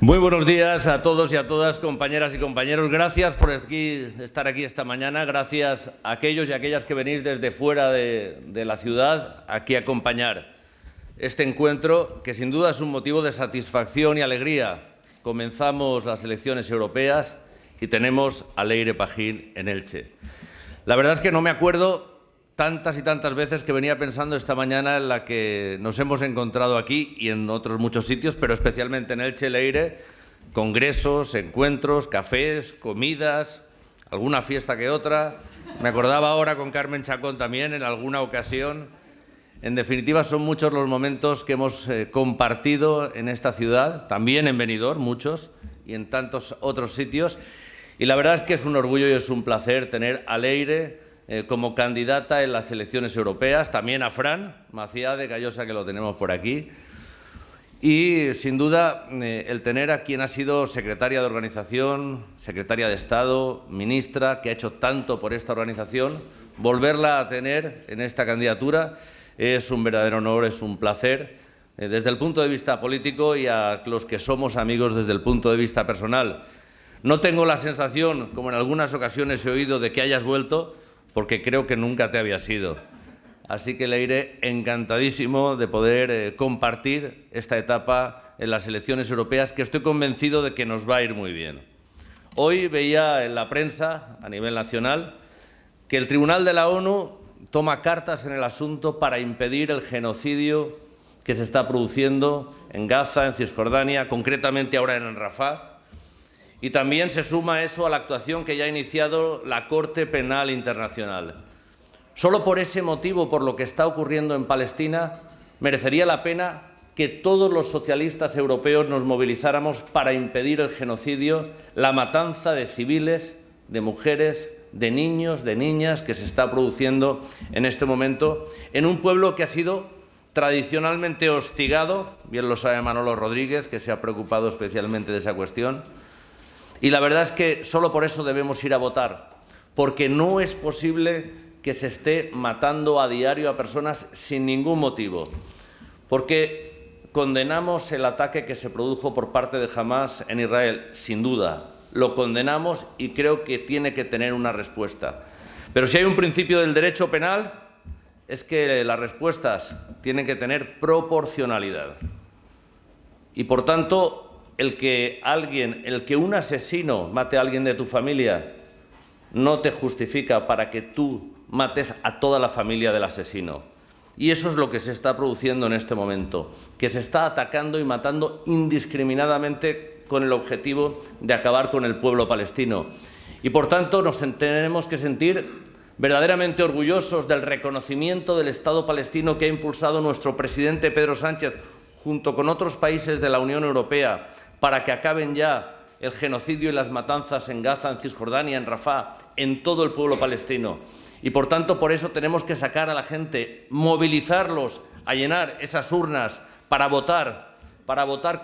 Muy buenos días a todos y a todas, compañeras y compañeros. Gracias por estar aquí esta mañana. Gracias a aquellos y aquellas que venís desde fuera de la ciudad aquí a acompañar este encuentro, que sin duda es un motivo de satisfacción y alegría. Comenzamos las elecciones europeas y tenemos a Leire Pagín en Elche. La verdad es que no me acuerdo tantas y tantas veces que venía pensando esta mañana en la que nos hemos encontrado aquí y en otros muchos sitios, pero especialmente en Elche, Leire, congresos, encuentros, cafés, comidas, alguna fiesta que otra. Me acordaba ahora con Carmen Chacón también en alguna ocasión. En definitiva, son muchos los momentos que hemos compartido en esta ciudad, también en Benidorm, muchos, y en tantos otros sitios. Y la verdad es que es un orgullo y es un placer tener a Leire como candidata en las elecciones europeas, también a Fran Maciá de Callosa, que lo tenemos por aquí, y sin duda el tener a quien ha sido secretaria de organización, secretaria de Estado, ministra, que ha hecho tanto por esta organización, volverla a tener en esta candidatura es un verdadero honor, es un placer, desde el punto de vista político y a los que somos amigos desde el punto de vista personal. No tengo la sensación, como en algunas ocasiones he oído, de que hayas vuelto, porque creo que nunca te había sido. Así que, Leire, encantadísimo de poder compartir esta etapa en las elecciones europeas, que estoy convencido de que nos va a ir muy bien. Hoy veía en la prensa, a nivel nacional, que el Tribunal de la ONU toma cartas en el asunto para impedir el genocidio que se está produciendo en Gaza, en Cisjordania, concretamente ahora en Rafah. Y también se suma eso a la actuación que ya ha iniciado la Corte Penal Internacional. Solo por ese motivo, por lo que está ocurriendo en Palestina, merecería la pena que todos los socialistas europeos nos movilizáramos para impedir el genocidio, la matanza de civiles, de mujeres, de niños, de niñas que se está produciendo en este momento en un pueblo que ha sido tradicionalmente hostigado, bien lo sabe Manolo Rodríguez, que se ha preocupado especialmente de esa cuestión. Y la verdad es que solo por eso debemos ir a votar, porque no es posible que se esté matando a diario a personas sin ningún motivo, porque condenamos el ataque que se produjo por parte de Hamás en Israel, sin duda, lo condenamos y creo que tiene que tener una respuesta. Pero si hay un principio del derecho penal, es que las respuestas tienen que tener proporcionalidad. Y por tanto, el que un asesino mate a alguien de tu familia no te justifica para que tú mates a toda la familia del asesino. Y eso es lo que se está produciendo en este momento, que se está atacando y matando indiscriminadamente con el objetivo de acabar con el pueblo palestino. Y por tanto nos tenemos que sentir verdaderamente orgullosos del reconocimiento del Estado palestino que ha impulsado nuestro presidente Pedro Sánchez junto con otros países de la Unión Europea, para que acaben ya el genocidio y las matanzas en Gaza, en Cisjordania, en Rafah, en todo el pueblo palestino. Y por tanto, por eso tenemos que sacar a la gente, movilizarlos a llenar esas urnas para votar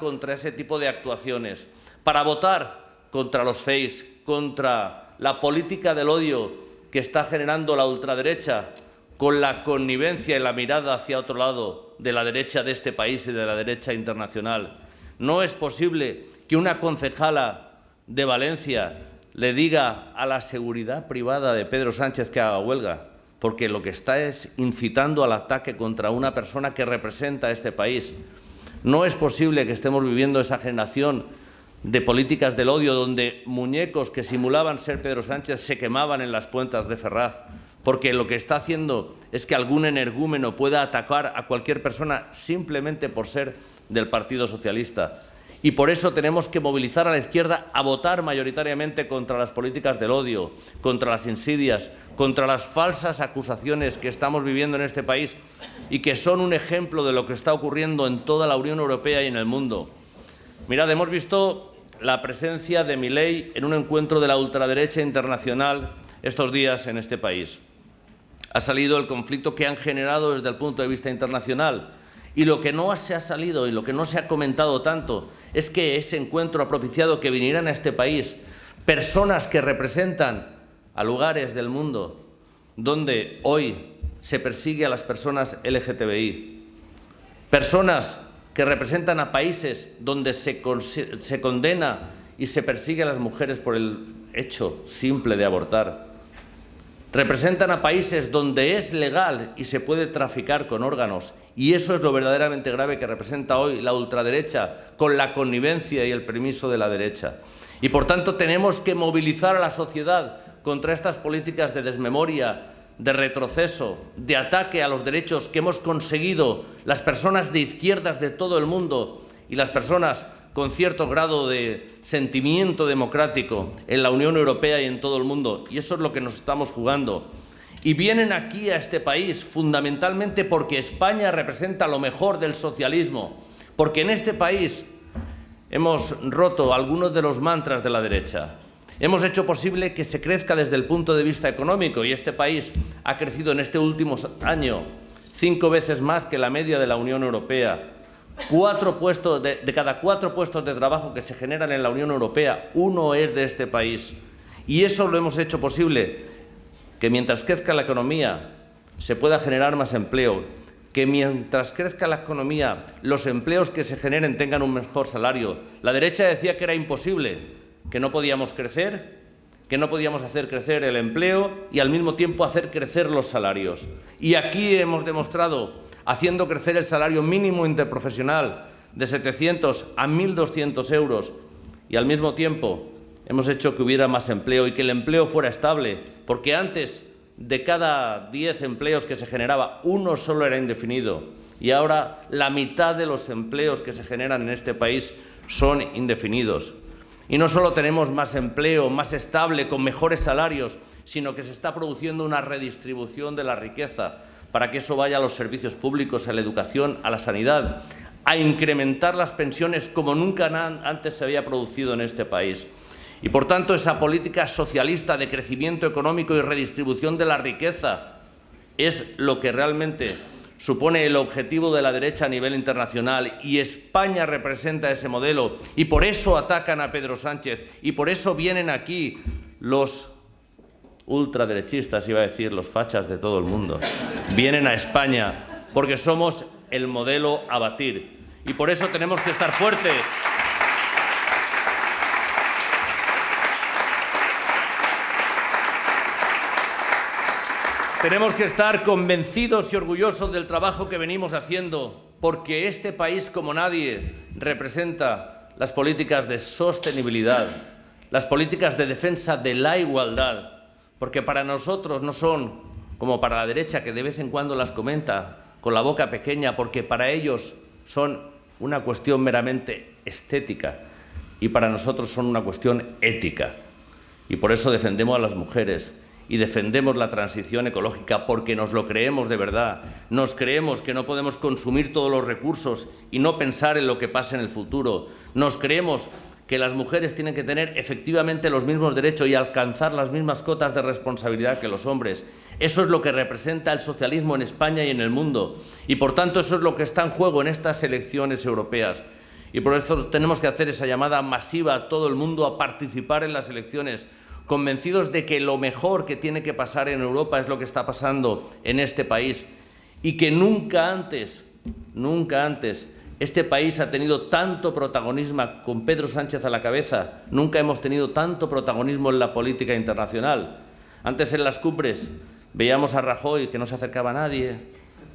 contra ese tipo de actuaciones, para votar contra los fakes, contra la política del odio que está generando la ultraderecha, con la connivencia y la mirada hacia otro lado de la derecha de este país y de la derecha internacional. No es posible que una concejala de Valencia le diga a la seguridad privada de Pedro Sánchez que haga huelga, porque lo que está es incitando al ataque contra una persona que representa a este país. No es posible que estemos viviendo esa generación de políticas del odio donde muñecos que simulaban ser Pedro Sánchez se quemaban en las puertas de Ferraz, porque lo que está haciendo es que algún energúmeno pueda atacar a cualquier persona simplemente por ser del Partido Socialista. Y por eso tenemos que movilizar a la izquierda a votar mayoritariamente contra las políticas del odio, contra las insidias, contra las falsas acusaciones que estamos viviendo en este país y que son un ejemplo de lo que está ocurriendo en toda la Unión Europea y en el mundo. Mirad, hemos visto la presencia de Milei en un encuentro de la ultraderecha internacional estos días en este país. Ha salido el conflicto que han generado desde el punto de vista internacional. Y lo que no se ha salido y lo que no se ha comentado tanto es que ese encuentro ha propiciado que vinieran a este país personas que representan a lugares del mundo donde hoy se persigue a las personas LGTBI, personas que representan a países donde se condena y se persigue a las mujeres por el hecho simple de abortar. Representan a países donde es legal y se puede traficar con órganos. Y eso es lo verdaderamente grave que representa hoy la ultraderecha, con la connivencia y el permiso de la derecha. Y por tanto tenemos que movilizar a la sociedad contra estas políticas de desmemoria, de retroceso, de ataque a los derechos que hemos conseguido las personas de izquierdas de todo el mundo y las personas con cierto grado de sentimiento democrático en la Unión Europea y en todo el mundo. Y eso es lo que nos estamos jugando. Y vienen aquí a este país fundamentalmente porque España representa lo mejor del socialismo, porque en este país hemos roto algunos de los mantras de la derecha. Hemos hecho posible que se crezca desde el punto de vista económico y este país ha crecido en este último año 5 veces más que la media de la Unión Europea. De cada 4 puestos de trabajo que se generan en la Unión Europea, 1 es de este país. Y eso lo hemos hecho posible, que mientras crezca la economía se pueda generar más empleo, que mientras crezca la economía los empleos que se generen tengan un mejor salario. La derecha decía que era imposible, que no podíamos crecer, que no podíamos hacer crecer el empleo y al mismo tiempo hacer crecer los salarios. Y aquí hemos demostrado, haciendo crecer el salario mínimo interprofesional de 700 a 1.200 euros y al mismo tiempo hemos hecho que hubiera más empleo y que el empleo fuera estable, porque antes de cada 10 empleos que se generaba, 1 solo era indefinido y ahora la mitad de los empleos que se generan en este país son indefinidos. Y no solo tenemos más empleo, más estable, con mejores salarios, sino que se está produciendo una redistribución de la riqueza para que eso vaya a los servicios públicos, a la educación, a la sanidad, a incrementar las pensiones como nunca antes se había producido en este país. Y por tanto esa política socialista de crecimiento económico y redistribución de la riqueza es lo que realmente supone el objetivo de la derecha a nivel internacional y España representa ese modelo y por eso atacan a Pedro Sánchez y por eso vienen aquí los ultraderechistas, iba a decir los fachas de todo el mundo, vienen a España porque somos el modelo a batir y por eso tenemos que estar fuertes. Tenemos que estar convencidos y orgullosos del trabajo que venimos haciendo, porque este país, como nadie, representa las políticas de sostenibilidad, las políticas de defensa de la igualdad, porque para nosotros no son como para la derecha, que de vez en cuando las comenta con la boca pequeña, porque para ellos son una cuestión meramente estética y para nosotros son una cuestión ética. Y por eso defendemos a las mujeres y defendemos la transición ecológica porque nos lo creemos de verdad. Nos creemos que no podemos consumir todos los recursos y no pensar en lo que pase en el futuro. Nos creemos que las mujeres tienen que tener efectivamente los mismos derechos y alcanzar las mismas cotas de responsabilidad que los hombres. Eso es lo que representa el socialismo en España y en el mundo. Y por tanto eso es lo que está en juego en estas elecciones europeas. Y por eso tenemos que hacer esa llamada masiva a todo el mundo a participar en las elecciones, convencidos de que lo mejor que tiene que pasar en Europa es lo que está pasando en este país y que nunca antes este país ha tenido tanto protagonismo con Pedro Sánchez a la cabeza, nunca hemos tenido tanto protagonismo en la política internacional. Antes en las cumbres veíamos a Rajoy que no se acercaba a nadie,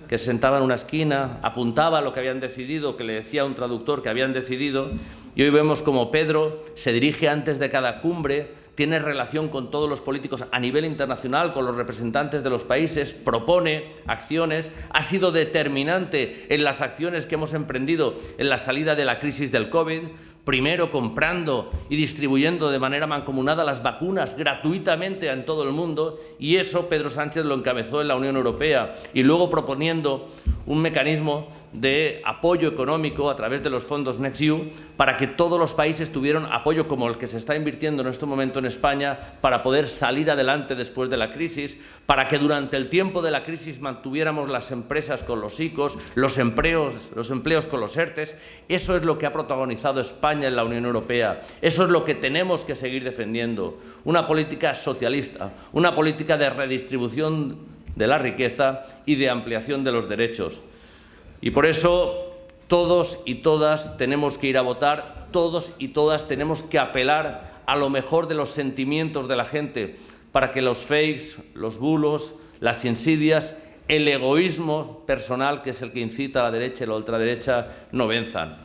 que se sentaba en una esquina, apuntaba lo que habían decidido, que le decía a un traductor que habían decidido, y hoy vemos como Pedro se dirige antes de cada cumbre, tiene relación con todos los políticos a nivel internacional, con los representantes de los países, propone acciones, ha sido determinante en las acciones que hemos emprendido en la salida de la crisis del COVID, primero comprando y distribuyendo de manera mancomunada las vacunas gratuitamente en todo el mundo, y eso Pedro Sánchez lo encabezó en la Unión Europea, y luego proponiendo un mecanismo de apoyo económico a través de los fondos NextEU para que todos los países tuvieran apoyo como el que se está invirtiendo en este momento en España para poder salir adelante después de la crisis, para que durante el tiempo de la crisis mantuviéramos las empresas con los ICOs, los empleos con los ERTEs. Eso es lo que ha protagonizado España en la Unión Europea. Eso es lo que tenemos que seguir defendiendo. Una política socialista, una política de redistribución de la riqueza y de ampliación de los derechos. Y por eso todos y todas tenemos que ir a votar, todos y todas tenemos que apelar a lo mejor de los sentimientos de la gente para que los fakes, los bulos, las insidias, el egoísmo personal, que es el que incita a la derecha y la ultraderecha, no venzan.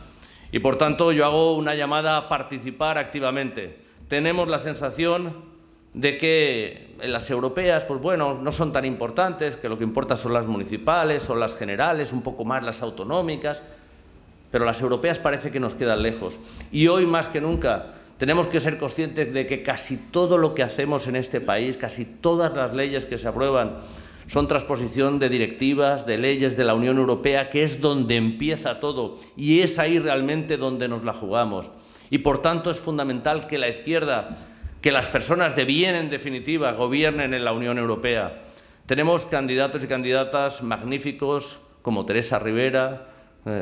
Y por tanto yo hago una llamada a participar activamente. Tenemos la sensación de que en las europeas, pues bueno, no son tan importantes, que lo que importa son las municipales, son las generales, un poco más las autonómicas, pero las europeas parece que nos quedan lejos. Y hoy más que nunca tenemos que ser conscientes de que casi todo lo que hacemos en este país, casi todas las leyes que se aprueban, son transposición de directivas, de leyes de la Unión Europea, que es donde empieza todo y es ahí realmente donde nos la jugamos. Y por tanto es fundamental que la izquierda, que las personas de bien en definitiva, gobiernen en la Unión Europea. Tenemos candidatos y candidatas magníficos como Teresa Rivera,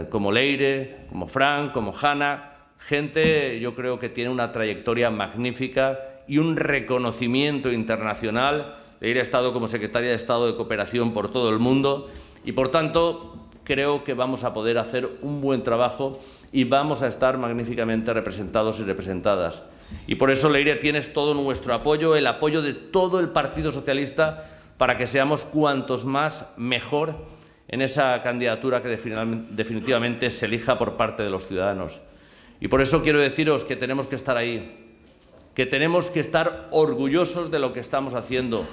como Leire, como Fran, como Hanna, gente yo creo que tiene una trayectoria magnífica y un reconocimiento internacional. Leire ha estado como secretaria de Estado de Cooperación por todo el mundo y, por tanto, creo que vamos a poder hacer un buen trabajo y vamos a estar magníficamente representados y representadas. Y por eso, Leire, tienes todo nuestro apoyo, el apoyo de todo el Partido Socialista para que seamos cuantos más mejor en esa candidatura que definitivamente se elija por parte de los ciudadanos. Y por eso quiero deciros que tenemos que estar ahí, que tenemos que estar orgullosos de lo que estamos haciendo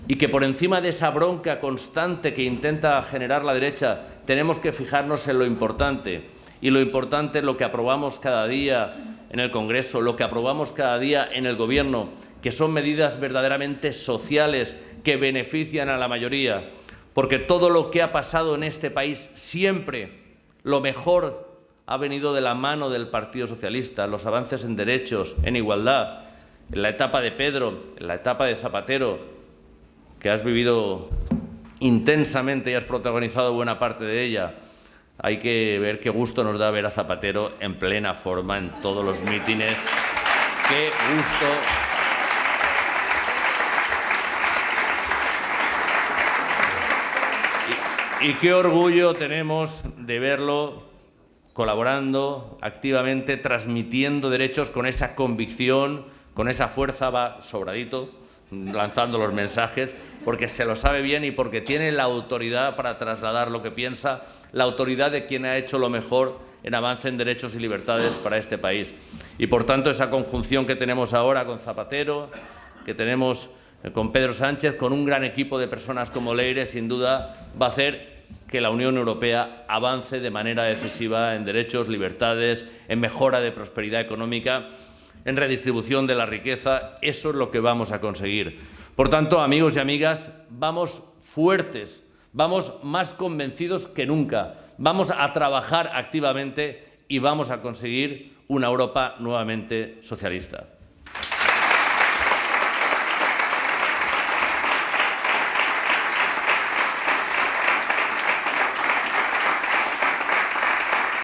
y que por encima de esa bronca constante que intenta generar la derecha tenemos que fijarnos en lo importante. Y lo importante es lo que aprobamos cada día en el Congreso, lo que aprobamos cada día en el Gobierno, que son medidas verdaderamente sociales que benefician a la mayoría. Porque todo lo que ha pasado en este país siempre, lo mejor ha venido de la mano del Partido Socialista, los avances en derechos, en igualdad, en la etapa de Pedro, en la etapa de Zapatero, que has vivido intensamente y has protagonizado buena parte de ella. Hay que ver qué gusto nos da ver a Zapatero en plena forma en todos los mítines. ¡Qué gusto! Y qué orgullo tenemos de verlo colaborando activamente, transmitiendo derechos con esa convicción, con esa fuerza, va sobradito, lanzando los mensajes, porque se lo sabe bien y porque tiene la autoridad para trasladar lo que piensa, la autoridad de quien ha hecho lo mejor en avance en derechos y libertades para este país. Y por tanto esa conjunción que tenemos ahora con Zapatero, que tenemos con Pedro Sánchez, con un gran equipo de personas como Leire, sin duda va a hacer que la Unión Europea avance de manera decisiva en derechos, libertades, en mejora de prosperidad económica, en redistribución de la riqueza. Eso es lo que vamos a conseguir. Por tanto, amigos y amigas, vamos fuertes, vamos más convencidos que nunca, vamos a trabajar activamente y vamos a conseguir una Europa nuevamente socialista.